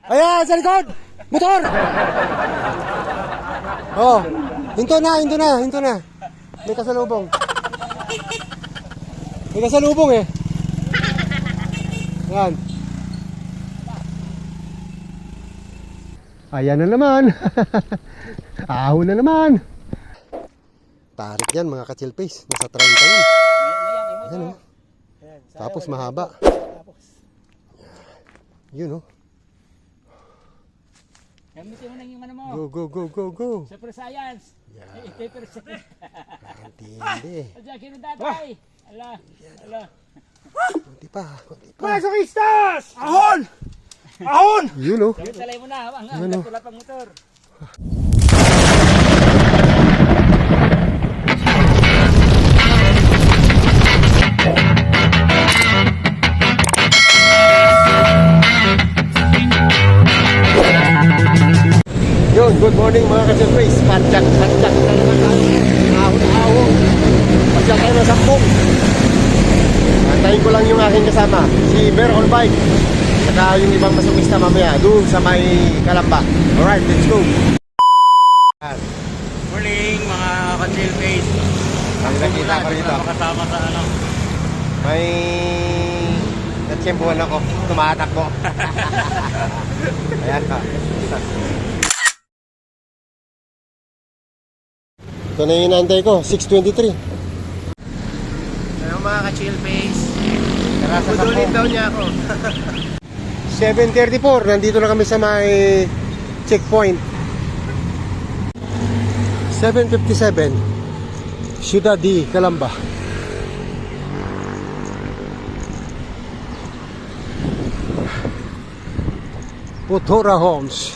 Ayan, sa likod! Motor! Oh, hinto na. May kasalubong. May kasalubong eh. Ayan. Ayan na naman. Ahon na naman. Tarik yan mga ka-chill face. Nasa 30 yan. Ayan o. Tapos mahaba. Yun o. Gamitin mo na yung ano mo. Go. Super science. Yeah. 80%. Hindi. Adyakin na tatay. Ala. Kunti pa. Masokistas! Ahon! Yun o. Yung talay mo na. Ang Ano? tulad pang motor. Yun, good morning mga ka-chill face. Padjak na naman tayo. Ahon. Padjak tayo na 10. Antayin ko lang yung aking kasama. Si Bear on bike. Saka yung ibang masumista mamaya. Doon sa may Kalamba. Alright, let's go. Morning mga ka-chill face. Ang nakita ko rito. Kasama sa ano. May natsyempuhan ako. Tumatakbo. Ayan ka. Ito na yung inaantay ko. 6:23. Ano mga ka-chill face? Tara sa Pudulin daw niya ako. 7:34. Nandito na kami sa may checkpoint. 7:57. Ciudad de Calamba. Putora Homes.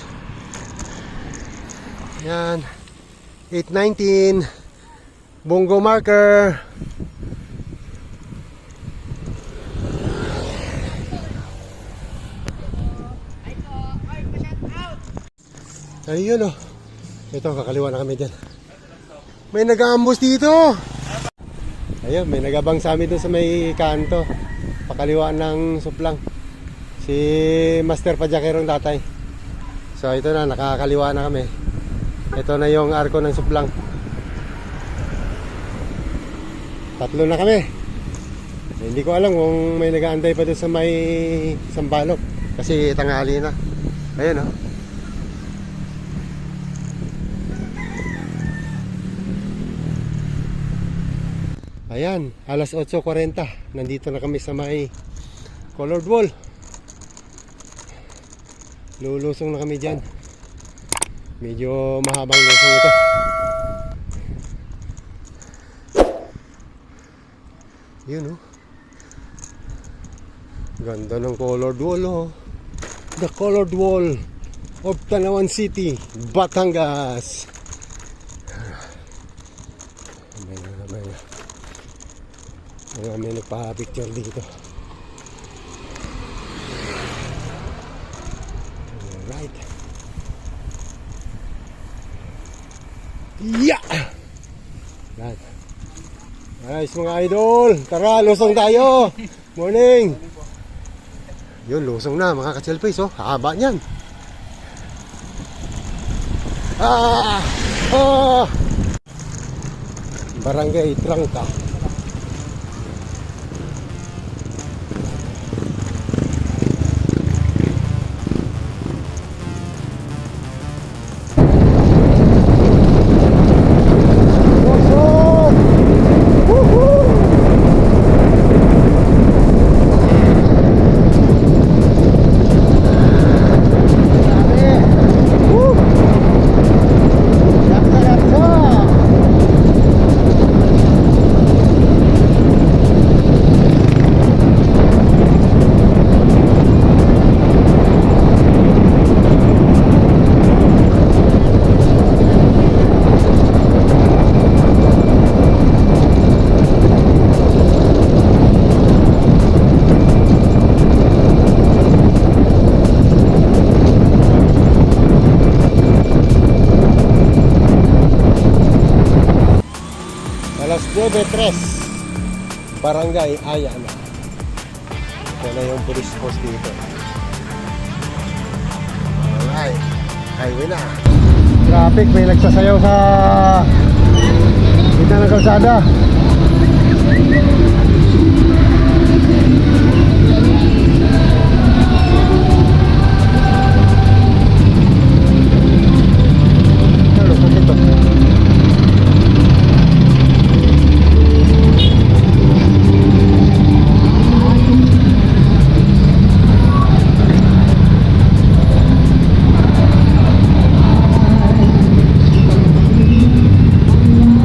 Yan. 8:19. Bongo marker. Ayun o. Ito, kakaliwa na kami dyan. May nag-aambos dito. Ayun, may nagabang sa amin doon sa may kanto. Pakaliwa ng suplang. Si Master Padjakerong tatay. So ito na, nakakaliwa na kami. Ito na yung arko ng suplang. Tatlo na kami. Hindi ko alam kung may nag-aantay pa doon sa may Sambalok. Kasi tanghali na. Ayun o. Ayan, alas 8:40. Nandito na kami sa may colored wall. Lulusong na kami dyan. Medyo mahabang lusong ito. Yun oh. Ganda ng colored wall oh. The colored wall of Tanawan City, Batangas. May nagpa-picture dito. Alright. Yeah! Alright. Nice mga idol. Tara, lusong tayo. Morning. Yun, lusong na mga ka-chill face oh. Haba niyan. Barangay Trangka. Alas 9:03 Barangay Ayala. Ito na yung police post dito. highway na. Traffic, may nagsasayaw sa gitna ng kalsada. Ano, sakit to?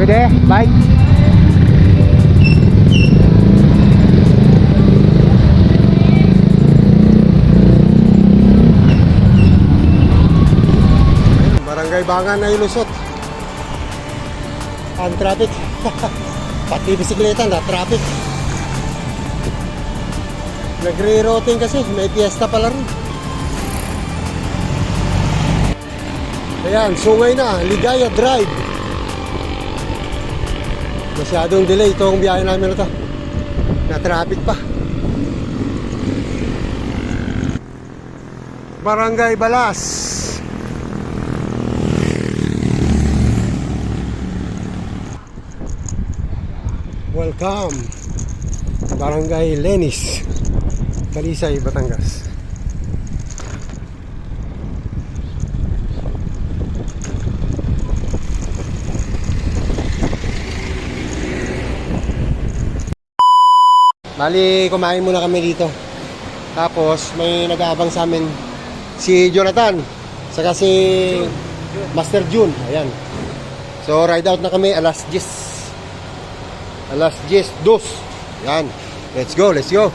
Pwede? Bike? Barangay Bangan na ilusot. Ang traffic. Pati bisikleta na traffic. Nagre-routing kasi, may fiesta pala rin. Ayan, sungay na, Ligaya Drive. Masyadong delay itong biyahe namin na ito. Na traffic pa. Barangay Balas. Welcome. Barangay Lenis, Talisay, Batangas. Bali, kumain muna kami dito. Tapos, may nag-aabang sa amin si Jonathan, saka si Master June. Ayan. So, ride out na kami alas 10. Alas 10:02. Ayan. Let's go, let's go.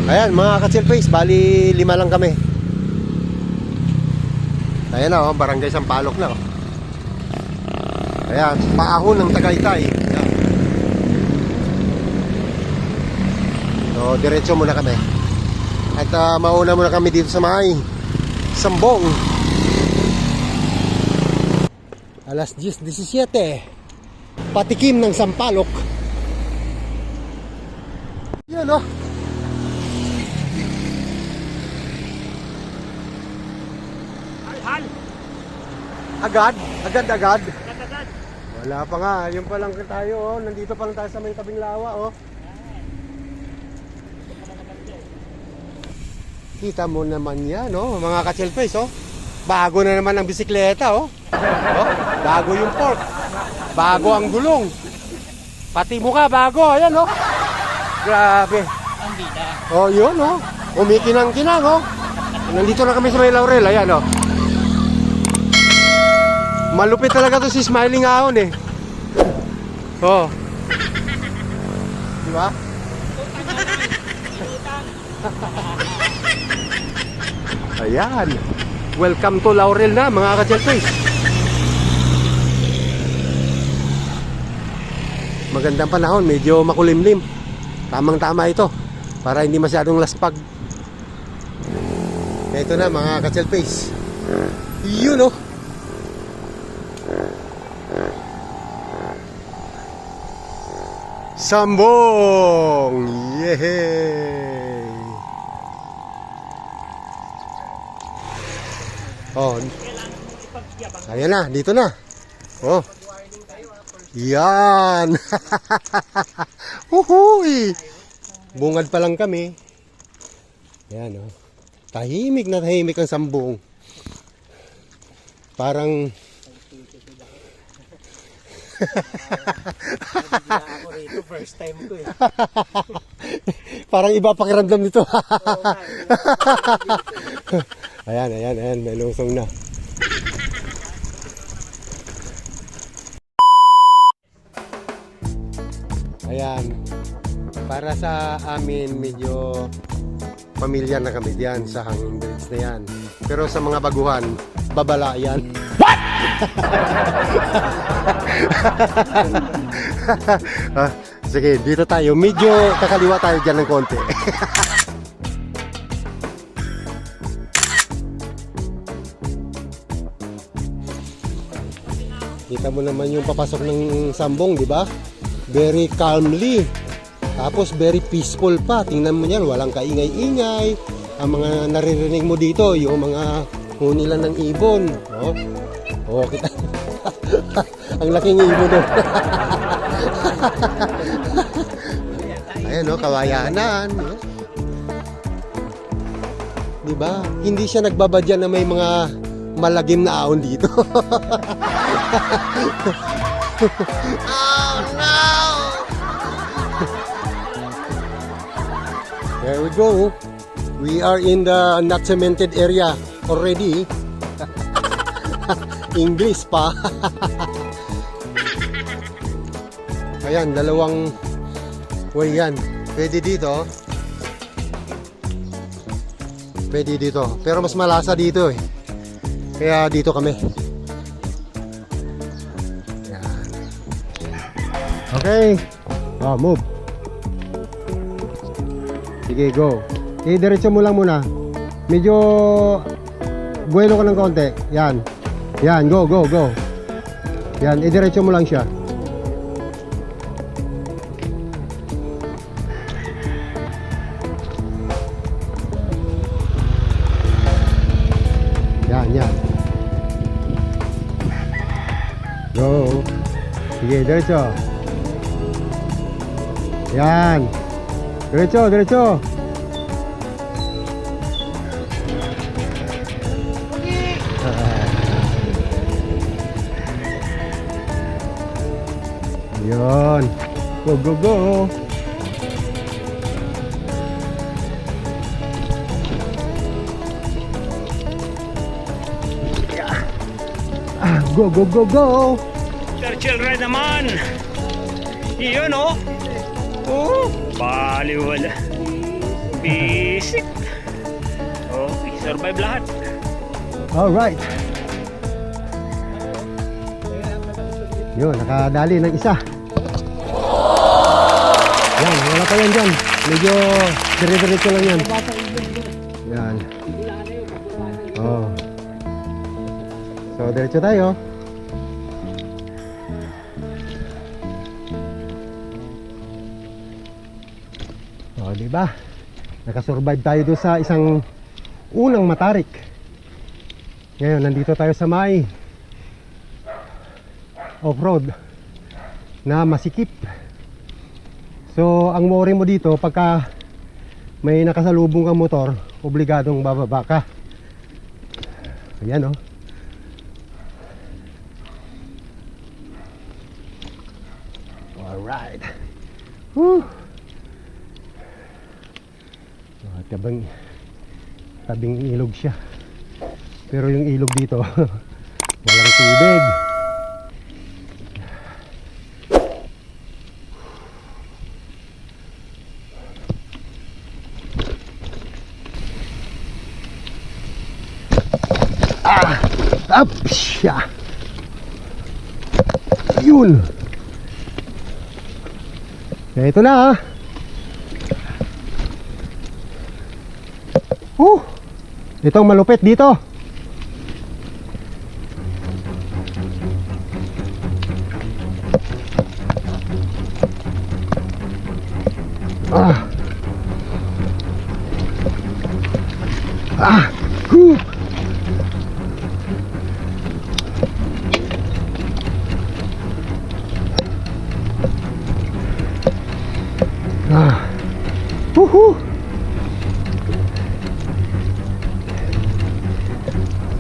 Ayan, mga ka-chill face, bali 5 lang kami. Ayan na, oh, Barangay Sampaloc na. Oh. Ayan, paahon ng Tagaytay. Ayan. So, diretso muna kami. At mauna muna kami dito sa may Sambong. Alas 10:17. Patikim ng Sampaloc. Yan o. Hal. Agad? Agad? Agad. Wala pa nga. Yun pa lang tayo. Oh. Nandito pa lang tayo sa may tabing lawa. Oh. Kita mo naman yan, oh, mga ka-chill face, oh. Bago na naman ang bisikleta, oh. Oh, bago yung fork. Bago ang gulong. Pati mukha bago, ayan, oh. Grabe. Ang bida. Oh, yun, oh. Umikinang-kinang, oh. Nandito na kami sa may Laurel, ayan, oh. Malupit talaga to si Smiling Ahon, eh. Oh. Di ba? Ayan. Welcome to Laurel na, mga ka-chill face. Magandang panahon, medyo makulimlim. Tamang-tama ito para hindi masyadong laspag. Ito na, mga ka-chill face. Yun, oh. Sambong! Yehey! Oh. Ayan na, dito na. Oh. Yan. Uhuy. Bungad pa lang kami. Ayan, oh. Tahimik na tahimik ang Sambong. Parang ako rito, first time ko eh. parang iba pakiramdam nito. Ayan, ayan, ayan. May lusong na. Ayan. Para sa amin, medyo pamilyar na kami diyan sa hanging bridge na yan. Pero sa mga baguhan, babala yan. What? Sige, dito tayo. Medyo kakaliwa tayo dyan ng konti. Kita mo naman yung papasok ng Sambong, di ba? Very calmly. Tapos very peaceful pa. Tingnan mo yan, walang kaingay-ingay. Ang mga naririnig mo dito, yung mga huni lang ng ibon. Oh, oh kita. Ang laking ibon doon. Ayan, oh, kawayanan. Oh. Diba? Hindi siya nagbabadya na may mga malagim na ahon dito. Oh no! There we go. We are in the not cemented area already. English pa. Ayan, dalawang way yan. Pwede dito. Pwede dito. Pero mas malasa dito eh. Kaya dito kami. Yan. Okay. Oh, move. Sige, go. Diretso mo lang muna. Medyo buwelo ka ng konti. Yan. Yan, go, go, go. Yan, diretso mo lang siya. Yan, yan. Go. Sige, diretso. Yan. Diretso, diretso. Yun. Go, go, go. Go, go, go, go. Churchill Red naman. Iyon oh. Oh, baliwala. Basic. Okay, survive lahat. Alright. Yun, nakadali ng isa. Yan, wala pa yan dyan. Medyo dire-diretso lang yan. Yan. Oh. So, diretso tayo. Oh, diba? Nakasurvive tayo doon sa isang unang matarik. Ngayon, nandito tayo sa may off-road na masikip. So, ang worry mo dito, pagka may nakasalubong kang motor, obligadong bababa ka. Ayan, oh. Alright. Woo! Tabing ilog siya. Pero yung ilog dito, walang tubig. Up siya. Yun. Kaya ito na ah. Itong malupit dito.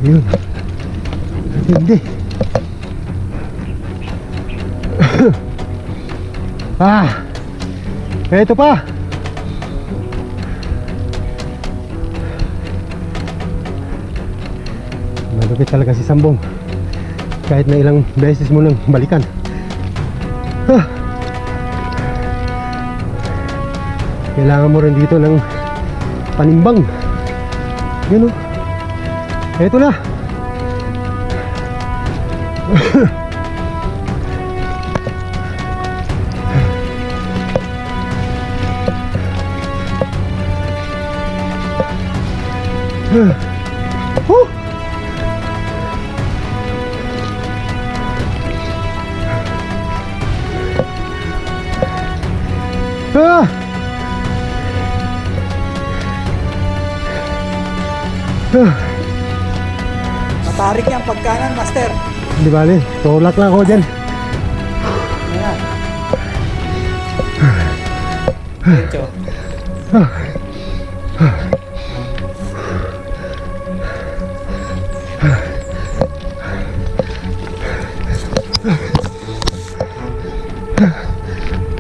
Yun. Hindi. Ito pa. Malupit talaga si Sambong. Kahit na ilang beses mo nang balikan. Kailangan mo rin dito ng panimbang. Yun o. Ito na. Tarik yan pagkanan, master. Di bali, tulak lang ako dyan. Ayan. Diretso.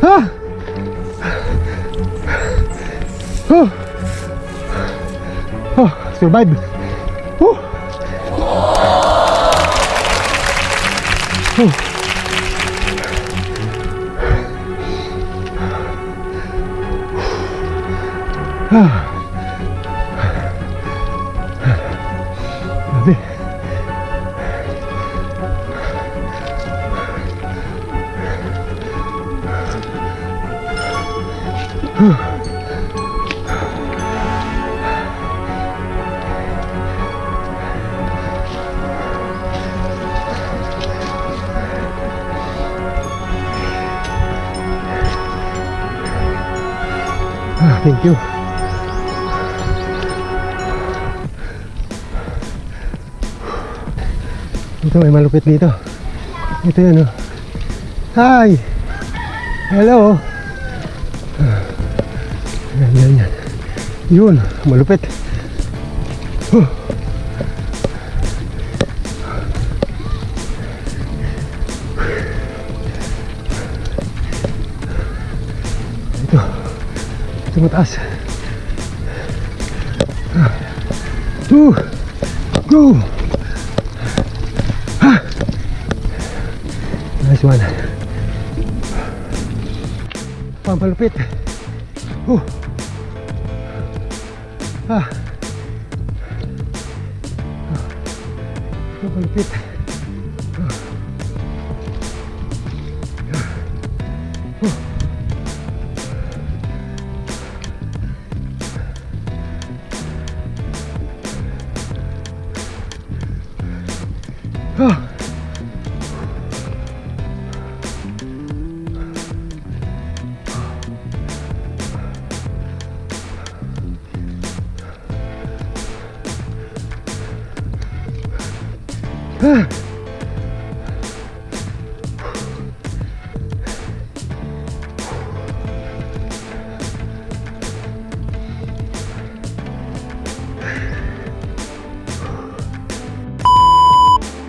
Ah! Oh! Oh, survive. Oh! Oh! Ah! Grabe. Ah, thank you. Ito, may malupit dito. Ito yun, oh. Hi! Hello! Yan. Yun, malupit. Huh. Ito mataas. Go! Ah. Nice one. Pampalupit. Pampalupit.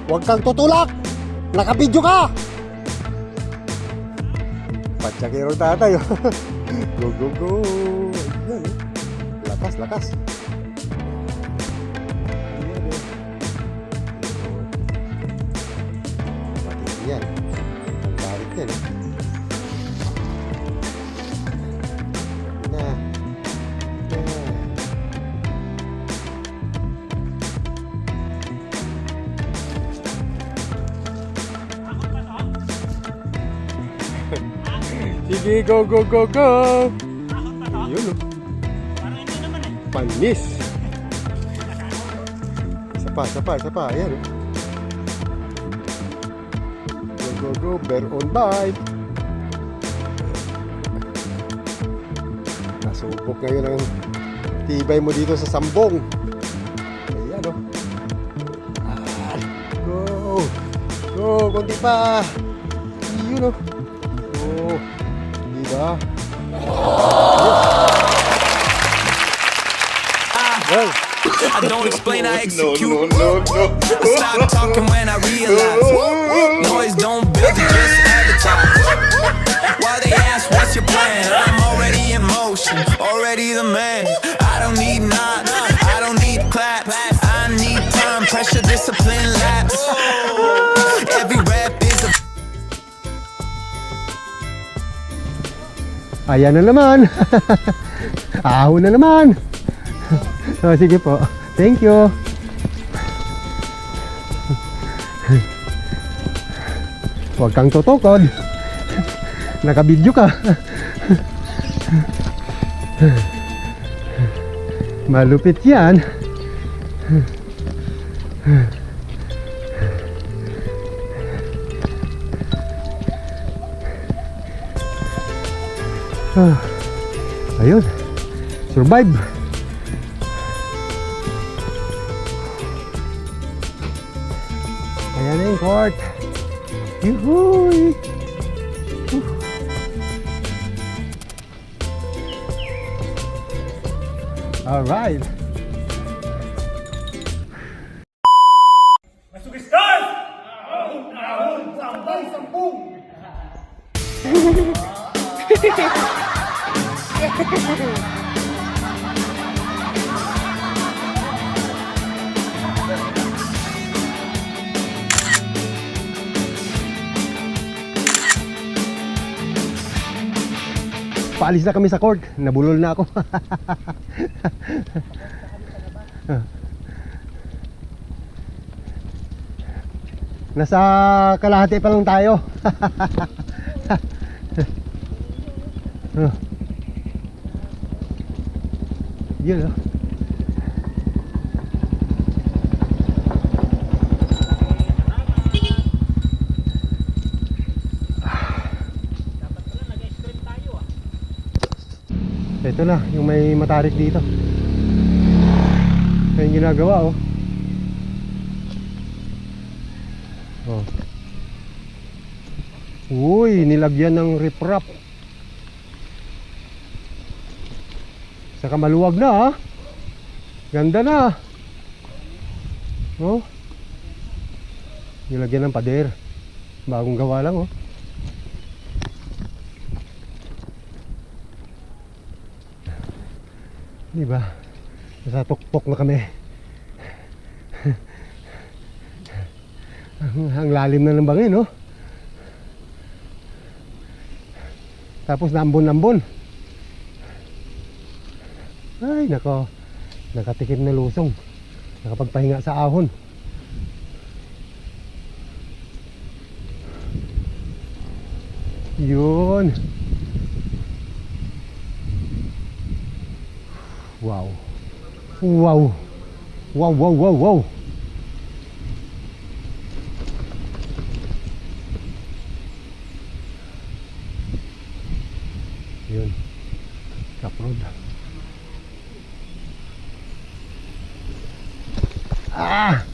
Huwag kang tutulak! Nakabidyo ka! Patsakiro tatay. Go, go, go! Ayan, eh. Lakas. Ayan, eh. Pati yan. Ang tarik yan, eh. Na. Sige, go! Ayun, oh. Panis. Isa pa. Ayan, oh. Go. Bear on bite. Nasubok ngayon ang tibay mo dito sa sambong. Ayan, oh. Go! Kunti pa. Ayun, oh. Diba? Well. I don't explain, I execute. I stop talking when I realize noise don't build it, just advertise. While they ask what's your plan, I'm already in motion, already the man. I don't need knots, I don't need claps. I need time, pressure, discipline, laps. Every rap is a Ayan na naman. Ahon na naman. So, sige po. Thank you. Huwag kang tutukod. Nakabidyo ka. Malupit yan. Ayun. Survive. Ayan na yung court. Yuhuy! Alright. Paalis na kami sa court. Nabulol na ako. Nasa kalahati pa lang tayo. Yun, oh. Ito na, yung may matarik dito. Ito yung ginagawa, oh. Oh. Uy, nilagyan ng riprap. Saka maluwag na, ha. Ganda na. Oh. Nilagyan ng pader. Bagong gawa lang, oh. Diba? Nasa tuktok na kami. Ang lalim na ng bangin, no? Tapos naambon-ambon. Ay, nako. Nakatikim na lusong. Nakapagpahinga sa ahon. Yun. Wow. Wow. Wow, wow, wow, wow. Yun. Kaprod. Ah!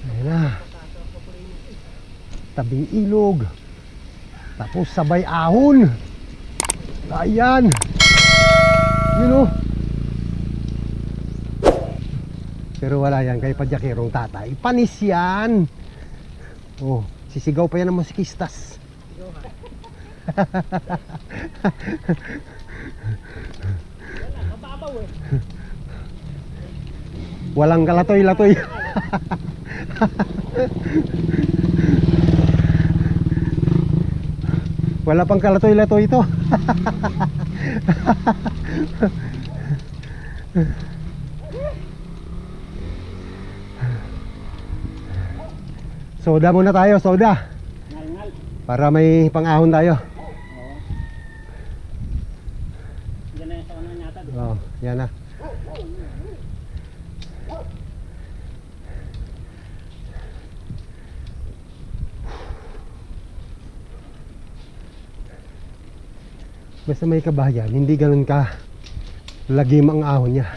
Ayan na. Tabing ilog. Tapos sabay ahon. Ayan. Yun, oh. Pero wala yan kay Padjakirong tatay. Panis yan. Oh, sisigaw pa yan ng musikistas. Walang kalatoy-latoy. Wala pang kalatoy-latoy ito. Soda muna tayo, soda. Para may pang-ahon tayo. Yan na yung sa unahan yata. Oh, yan na. Basta may kabayan, hindi ganun ka lagim ang ahon niya.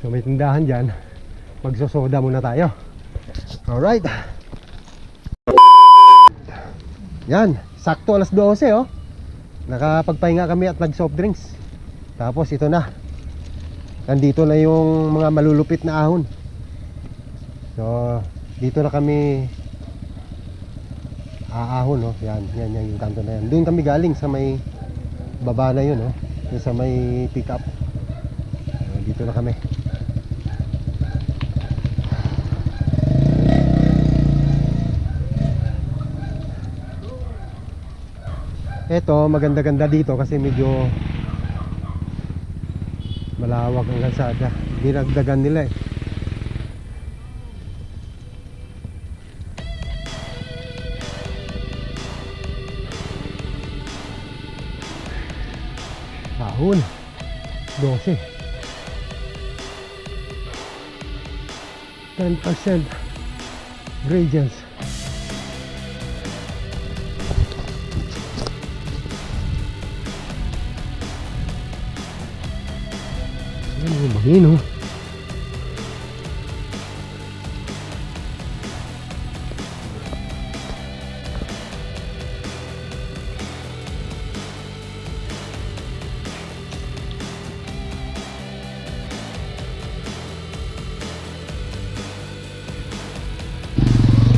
So may tindahan dyan. Magsosoda muna tayo. Alright. Yan, sakto alas 12, oh. Nakapagpahinga kami at nag soft drinks. Tapos ito na. Nandito na yung mga malulupit na ahon. So dito na kami aahon, no? Yan yung kanto na yan. Doon kami galing sa may baba na yun, no? Yung sa may pick up. Dito na kami. Eto, maganda-ganda dito kasi medyo malawak ang kalsada. Dinagdagan nila, eh. Ahon. 12. 10% gradients. Ayan yung bangin, oh.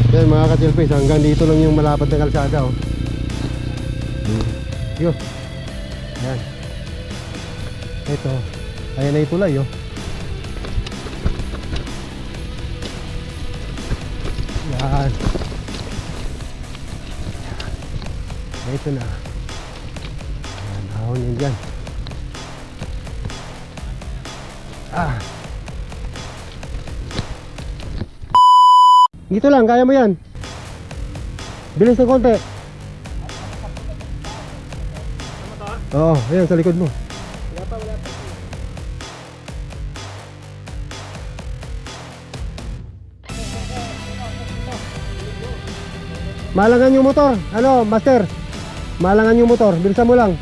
Yan mga ka-chillface, hanggang dito lang yung malapad na kalsada, oh. Yo. Yan. Ito. Ayan na yung tulay, oh. Yan. Ito na. Ayan, ahon yun dyan. Dito lang, kaya mo yan. Bilis ng konti. Oo, ayan sa likod mo. Malangan yung motor. Ano, master? Malangan yung motor. Bilisan mo lang.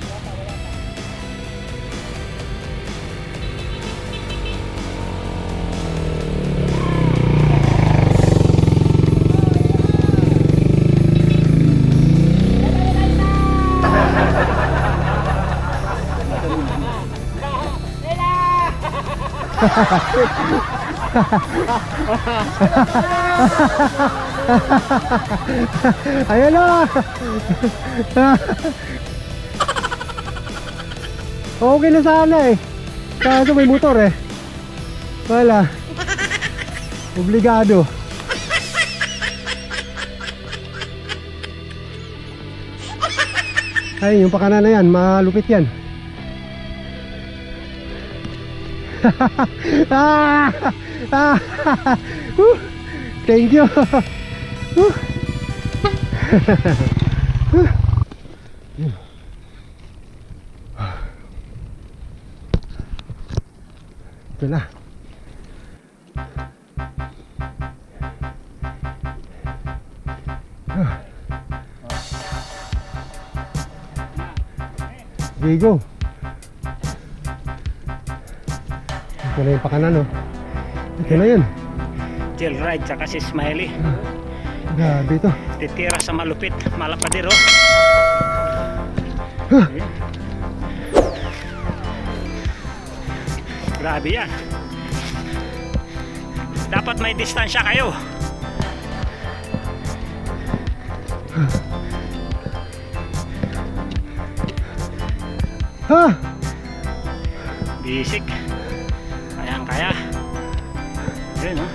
Ayan na. Okay na sana eh. Kaso may motor eh. Wala. Obligado. Ay, yung pakanan na yan, malupit yan. Thank you. Ito na. There you go. Ito na yung pakanan, oh. Ito na yun. Jill Ride tsaka si Smiley. Grabe ito. Titira sa malupit, malapadero. Grabe yan. Dapat may distansya kayo. Ha! Bisik. Kayang-kaya. Yun, oh.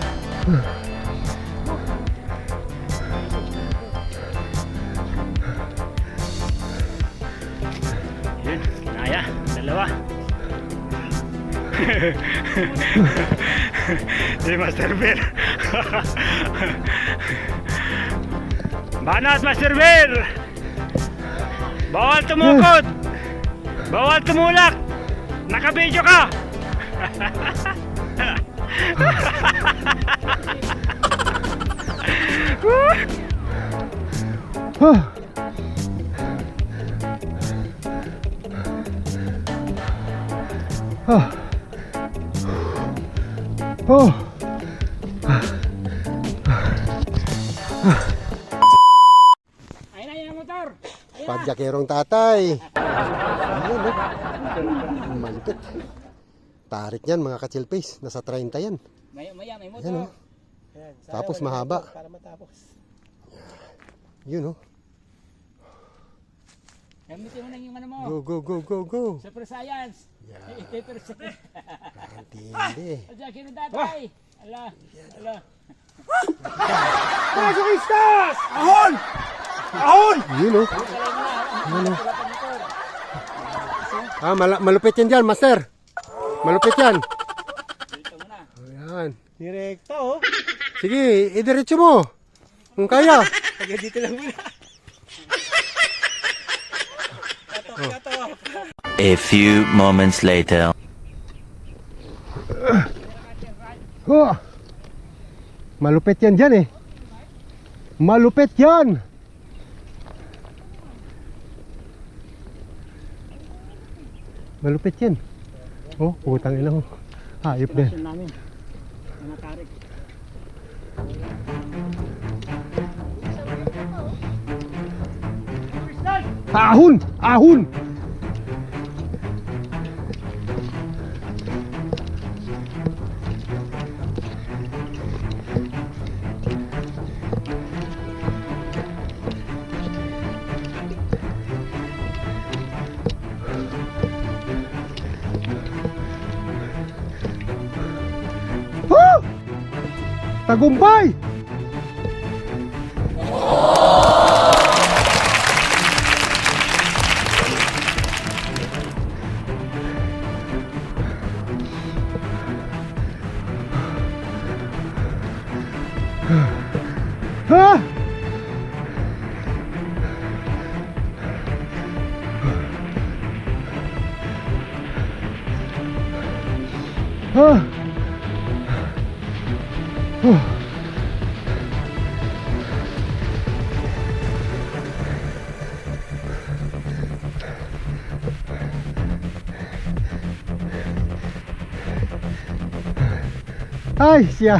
Yun, kinaya. Dalawa. Si Master Bear. Banat, Master Bear! Bawal tumukod! Bawal tumulak! Naka-video ka! Ayun na yung motor! Padyakerong tatay. Ayun, no? Malupit. Tarik yan mga ka-chillface. Nasa 30 yan. May motor. Ayan, no? Tapos mahaba. Para matapos. Yun, no? Gamitin mo na yung ano mo. Go, go, go, go, go. Super Science. Yeah. 80%. Hindi. Adya kino datay. Ala. Ala. Yun, no? Yun, no? Ah, malupit yan dyan, master. Malupit yan. Dito muna. Ayan. Direkta, oh. Sige, idiretso mo. Kung kaya. Taga dito lang muna. A few moments later. Oh, malupit yan dyan eh. Malupit yan. Malupit yan. Oh, putang ina mo. Hayop din. namin. Mga tarik. Ahon! Ahon! Woo! Tagumpay! Ah! Ah! Ay, siya.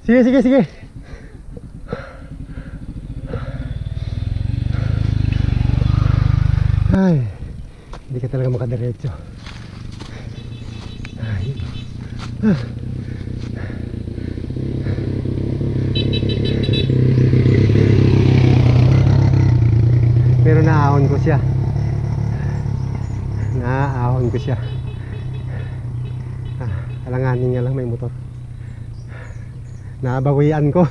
Sige, sige, sige. Ay, hindi ka talaga makadiretso. Ay. Ah. Pero naahon ko siya. Naahon ko siya. Alanganin nga lang may motor. Nabawian ko.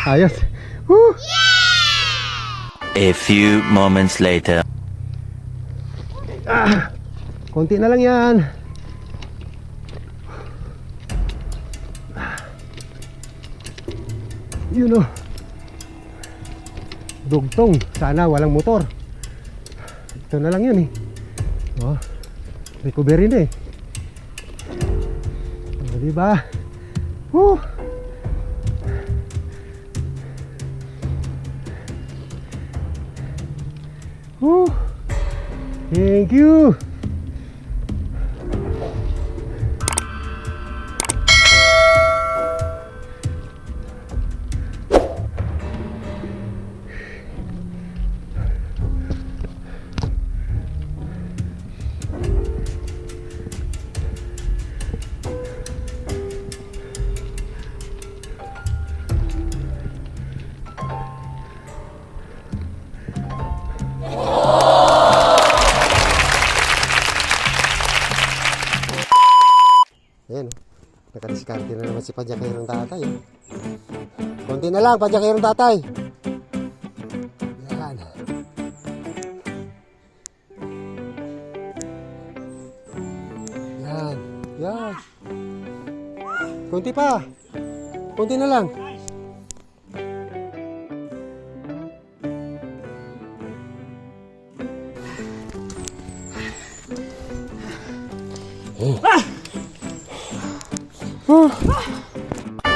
Ayos. Woo! A few moments later. Konti na lang yan. Yun o. Dugtong. Sana walang motor. Ito na lang yun eh. Oh, recovery na eh. O, diba? Woo! Woo! Thank you! Ayan o. Nakadiskarte na naman si Padjakero ng tatay. Konti na lang, Padjakero ng tatay. Yan. Yan. Yan. Konti pa. Konti na lang.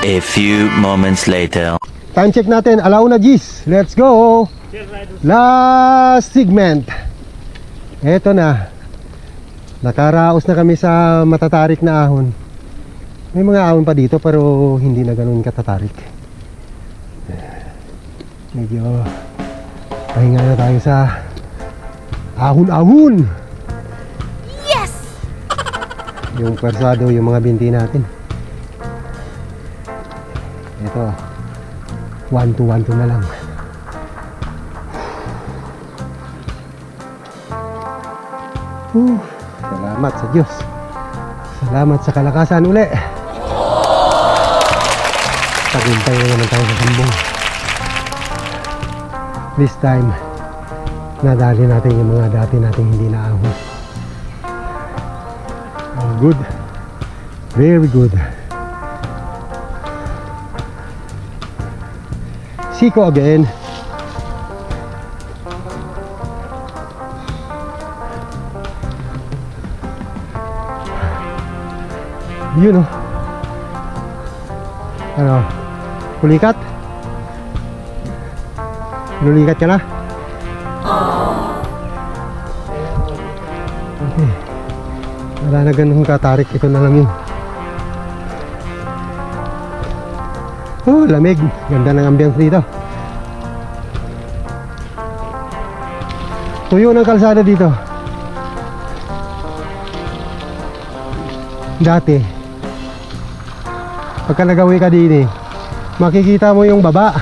A few moments later. Time check natin, alauna G's. Let's go. Last segment. Eto na. Nakaraos na kami sa matatarik na ahon. May mga ahon pa dito pero hindi na ganun katatarik. Medyo pahinga na tayo sa ahon-ahon. Yes! Yung persado, yung mga binti natin. Ito, 1-2 na lang. Salamat sa Diyos. Salamat sa kalakasan uli. Tagumpay na naman tayo sa sumbong. This time, nadali natin yung mga dati nating hindi naahon. Good. Very good. Siko again. Yun oh. Ano? Pulikat? Lulikat ka na? Okay. Wala na ganun katarik. Ito na lang yun. Oh, lamig. Ganda ng ambience dito. Tuyo ng kalsada dito. Dati, pagka nagawi ka din makikita mo yung baba.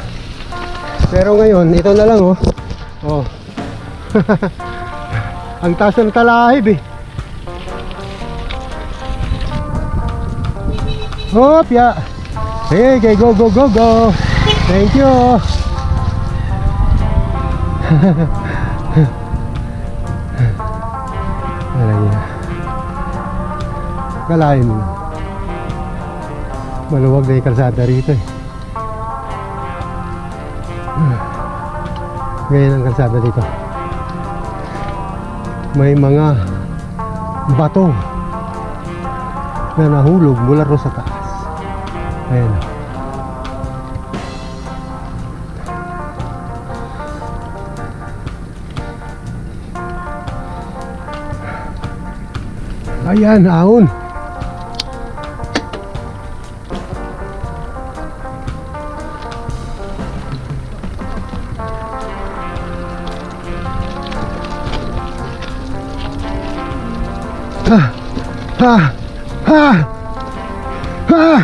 Pero ngayon, ito na lang oh. Oh. Ang taas ng talahib eh. Hop, ya. Hey, okay, go, go, go, go. Thank you. Kalain mo. Maluwag na yung kalsada rito eh. Ngayon ang kalsada dito. May mga bato na nahulog mula ro sa taas. Ayan. Ayan, ahon. Ha! Ha! Ha!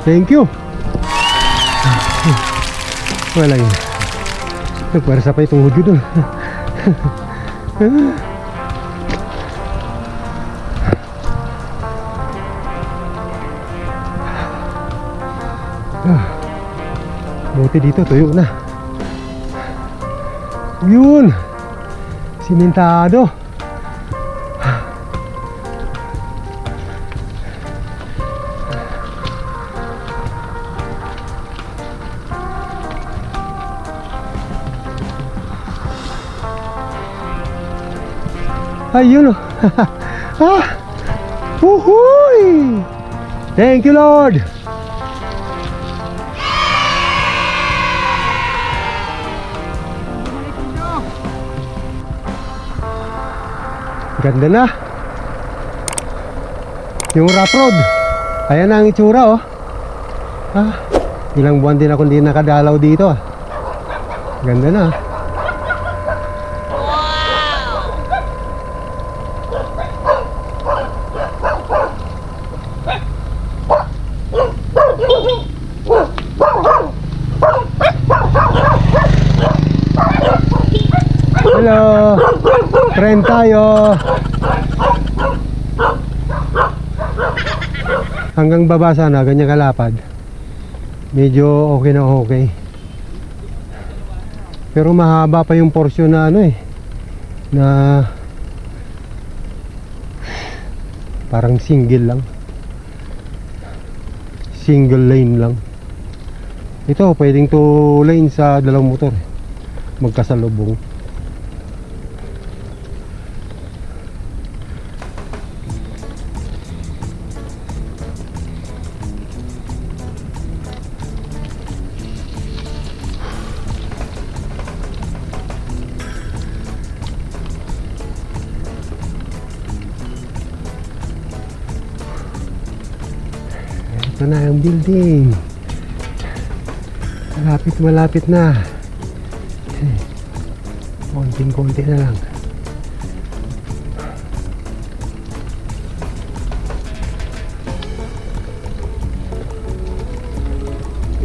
Thank you. Wala yun. Nagparasa pa itong hudyo dun. Buti dito tuyo na. Yun. Simentado. Ayun oh. Ah! Uhuy! Thank you, Lord. Ganda na. Yung rough road. Ayan na ang itsura oh. Ah, ilang buwan din ako hindi nakadalaw dito ah. Ganda na. Hello. Friend tayo. Hanggang baba sana, ganyan kalapad. Medyo okay na okay. Pero mahaba pa yung portion na ano eh. Na parang single lang. Single lane lang. Ito pwedeng 2 lane sa dalawang motor. Magkasalubong. Ito na yung building. Malapit na. Konting-konti na lang.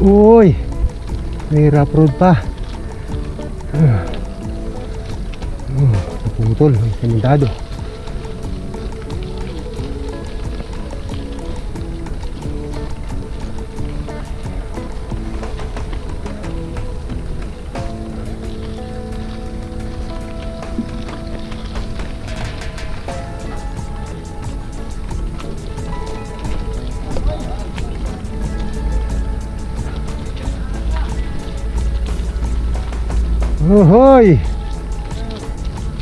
Uy! May rough road pa. Naputol. May sementado. Uhoy!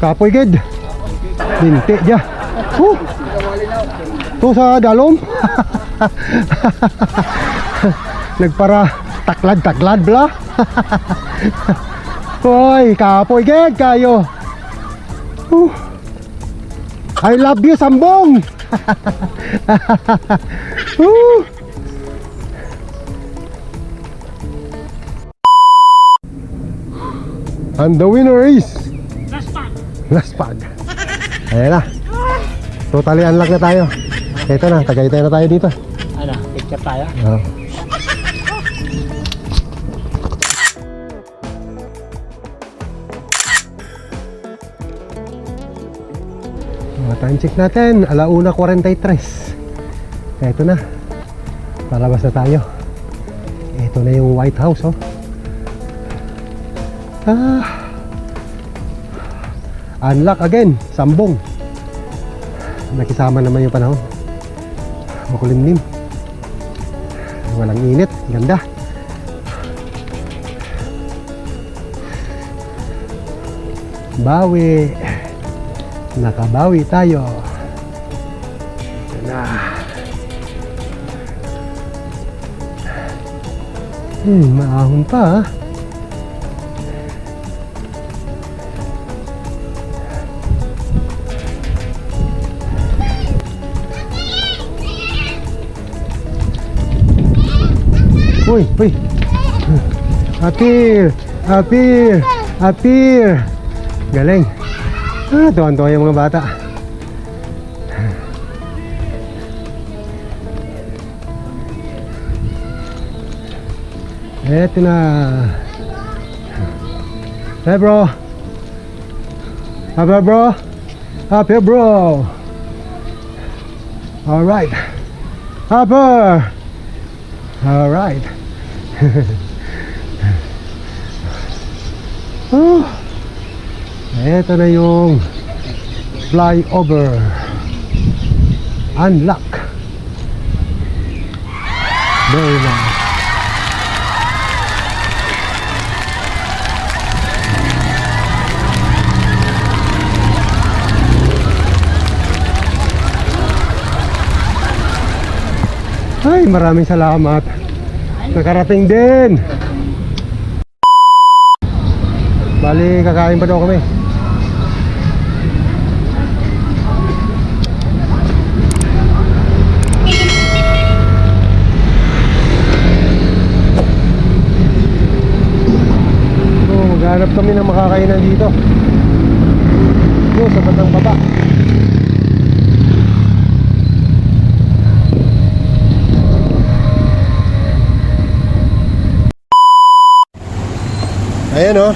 Kapoy gid. Binti dia. To sa dalom. Nagpara taklad bla. Hoy, kapoy gid kayo. I love you, Sambong. And the winner is Last Pag. Ayan na. Totally unlock na tayo. Ito na, Tagaytay na tayo dito. Ano, picture tayo? Oh. Time check natin, 1:43. Ito na. Palabas na tayo. Ito na yung White House, oh. Unlock again, Sambong. Nakisama naman yung panahon. Makulimlim. Walang init, ganda. Bawi. Nakabawi tayo. Ito na. Maahon pa, ah. Uy, uy. Appear, appear, appear. Galing. Tuwan-tuwa yung mga bata. Eto na. Hey bro. Up here bro. Up here bro. Alright. Up here. Alright. Ito na yung flyover. Unlock. Very nice. Ay, maraming salamat. Nakarating din. Bali, kakain pa daw kami. Maghanap kami ng makakainan dito. Sa batang baba. Ayan, oh.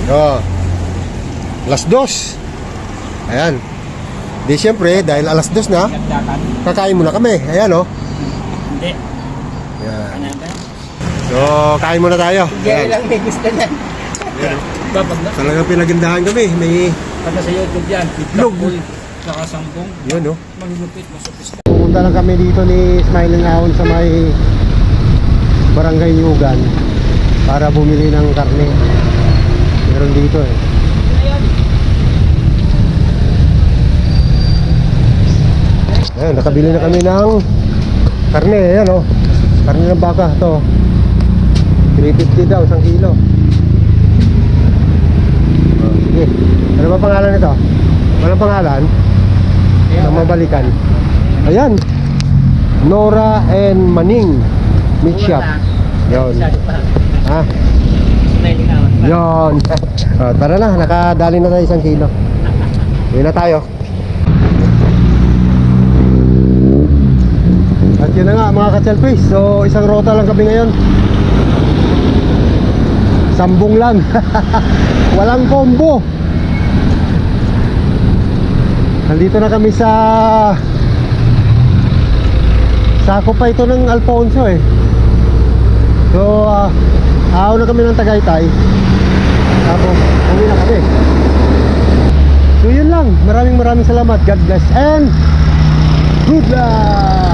Oh. Alas 2. Ayan. Di syempre, dahil alas 2 na, Gagdakan? kakain muna kami. Ayan, oh. Hindi. Ayan. Ano ba? So, kain muna tayo. Gary lang may gusto niyan. Babag na. Talagang pinagandahan kami. May Pagka sa YouTube yan, Log. Pitbull, saka Sambong. yun, oh. Magugupit, masupis ka. Pupunta lang kami dito ni Smiling Ahon sa may Barangay Yugan para bumili ng karne. Meron dito, eh. Ayan, nakabili na kami ng karne. Ayan, oh. Karne ng baka. Ito. 350 daw, 1 kilo. Oh, sige. Ano ba pangalan nito? Walang pangalan? Na mabalikan. Ayan. Nora and Maning Meat Shop. Yun. Ha? Yun. Oh, tara na, nakadali na tayo 1 kilo. Uwi na tayo. At yun na nga mga ka-chelfish. So isang rota lang kami ngayon. Sambong lang. Walang combo. Nandito na kami sa sako pa ito ng Alfonso, eh. So aaw na kami ng Tagaytay. Tapos uwi na kami. So yun lang. Maraming salamat. God bless and good luck.